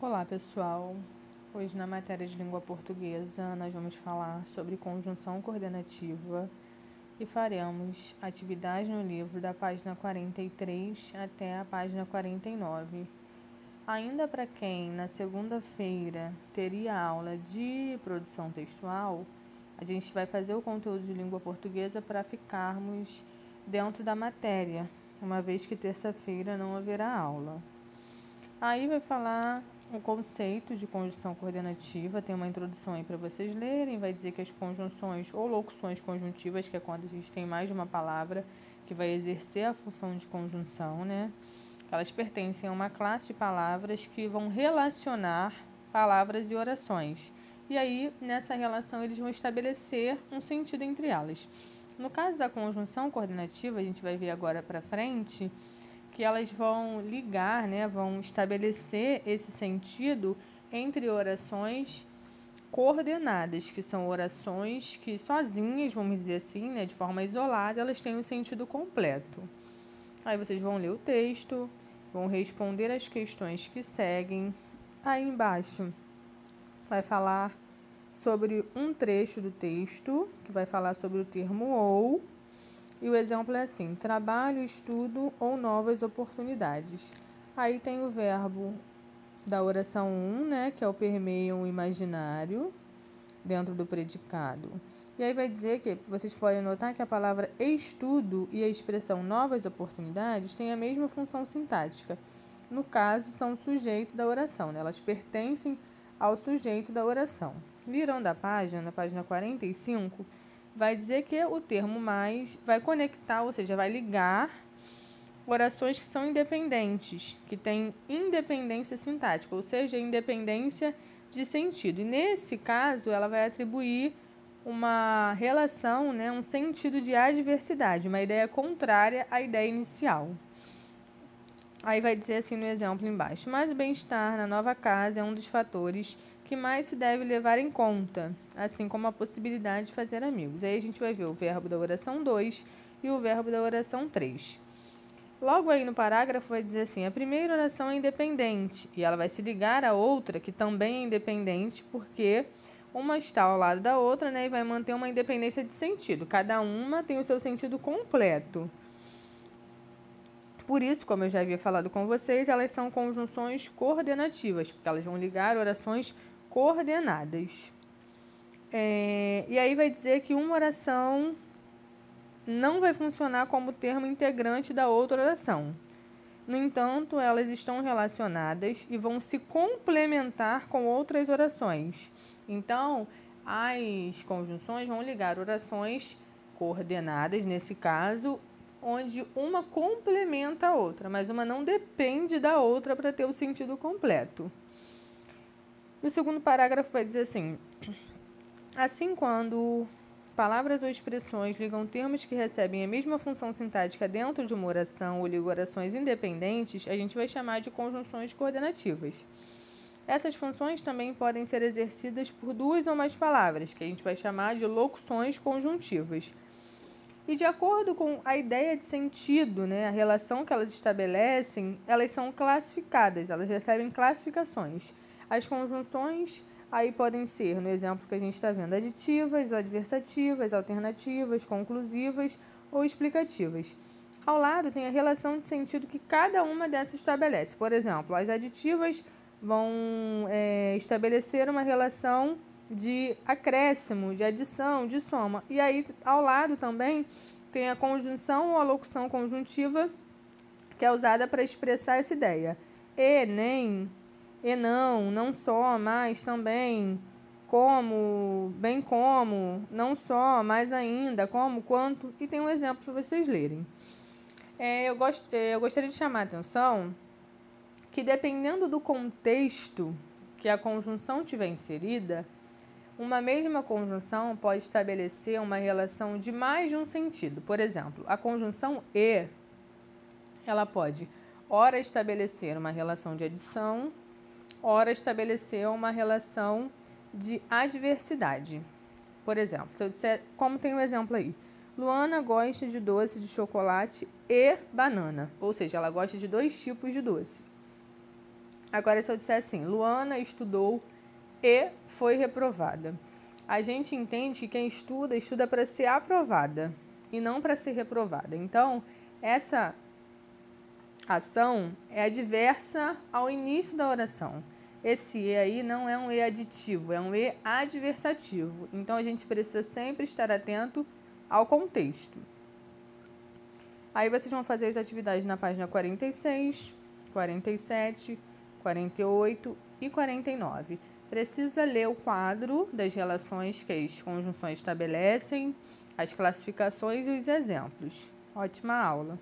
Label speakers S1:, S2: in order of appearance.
S1: Olá, pessoal! Hoje, na matéria de língua portuguesa, nós vamos falar sobre conjunção coordenativa e faremos atividade no livro da página 43 até a página 49. Ainda para quem, na segunda-feira, teria aula de produção textual, a gente vai fazer o conteúdo de língua portuguesa para ficarmos dentro da matéria, uma vez que terça-feira não haverá aula. Aí vai falar o conceito de conjunção coordenativa, tem uma introdução aí para vocês lerem, vai dizer que as conjunções ou locuções conjuntivas, que é quando a gente tem mais de uma palavra que vai exercer a função de conjunção, né? Elas pertencem a uma classe de palavras que vão relacionar palavras e orações. E aí, nessa relação, eles vão estabelecer um sentido entre elas. No caso da conjunção coordenativa, a gente vai ver agora para frente, que elas vão ligar, né, vão estabelecer esse sentido entre orações coordenadas, que são orações que sozinhas, vamos dizer assim, né, de forma isolada, elas têm um sentido completo. Aí vocês vão ler o texto, vão responder as questões que seguem. Aí embaixo vai falar sobre um trecho do texto, que vai falar sobre o termo ou. E o exemplo é assim: trabalho, estudo ou novas oportunidades. Aí tem o verbo da oração 1, né, que é o permeiam imaginário dentro do predicado. E aí vai dizer que vocês podem notar que a palavra estudo e a expressão novas oportunidades têm a mesma função sintática. No caso, são o sujeito da oração, né? Elas pertencem ao sujeito da oração. Virando a página, na página 45, vai dizer que o termo mais vai conectar, ou seja, vai ligar orações que são independentes, que têm independência sintática, ou seja, independência de sentido. E nesse caso, ela vai atribuir uma relação, né, um sentido de adversidade, uma ideia contrária à ideia inicial. Aí vai dizer assim no exemplo embaixo: mas o bem-estar na nova casa é um dos fatores que mais se deve levar em conta, assim como a possibilidade de fazer amigos. Aí a gente vai ver o verbo da oração 2 e o verbo da oração 3. Logo aí no parágrafo vai dizer assim: a primeira oração é independente e ela vai se ligar à outra que também é independente, porque uma está ao lado da outra, né, e vai manter uma independência de sentido. Cada uma tem o seu sentido completo. Por isso, como eu já havia falado com vocês, elas são conjunções coordenativas, porque elas vão ligar orações coordenadas. E aí vai dizer que uma oração não vai funcionar como termo integrante da outra oração. No entanto, elas estão relacionadas e vão se complementar com outras orações. Então, as conjunções vão ligar orações coordenadas, nesse caso, onde uma complementa a outra, mas uma não depende da outra para ter o sentido completo. No segundo parágrafo vai dizer assim: assim, quando palavras ou expressões ligam termos que recebem a mesma função sintática dentro de uma oração ou ligam orações independentes, a gente vai chamar de conjunções coordenativas. Essas funções também podem ser exercidas por duas ou mais palavras, que a gente vai chamar de locuções conjuntivas. E de acordo com a ideia de sentido, né, a relação que elas estabelecem, elas são classificadas, elas recebem classificações. As conjunções aí podem ser, no exemplo que a gente está vendo, aditivas, adversativas, alternativas, conclusivas ou explicativas. Ao lado tem a relação de sentido que cada uma dessas estabelece. Por exemplo, as aditivas vão estabelecer uma relação de acréscimo, de adição, de soma. E aí, ao lado também, tem a conjunção ou a locução conjuntiva, que é usada para expressar essa ideia. E, nem, e não, não só, mas também, como, bem como, não só, mais ainda, como, quanto. E tem um exemplo para vocês lerem. Eu gostaria de chamar a atenção que, dependendo do contexto que a conjunção tiver inserida, uma mesma conjunção pode estabelecer uma relação de mais de um sentido. Por exemplo, a conjunção e, ela pode, ora estabelecer uma relação de adição, ora estabelecer uma relação de adversidade. Por exemplo, se eu disser, como tem um exemplo aí, Luana gosta de doce de chocolate e banana, ou seja, ela gosta de dois tipos de doce. Agora, se eu disser assim, Luana estudou e foi reprovada. A gente entende que quem estuda, estuda para ser aprovada e não para ser reprovada. Então, essa ação é adversa ao início da oração. Esse E aí não é um E aditivo, é um E adversativo. Então, a gente precisa sempre estar atento ao contexto. Aí, vocês vão fazer as atividades na página 46, 47, 48 e 49. Precisa ler o quadro das relações que as conjunções estabelecem, as classificações e os exemplos. Ótima aula!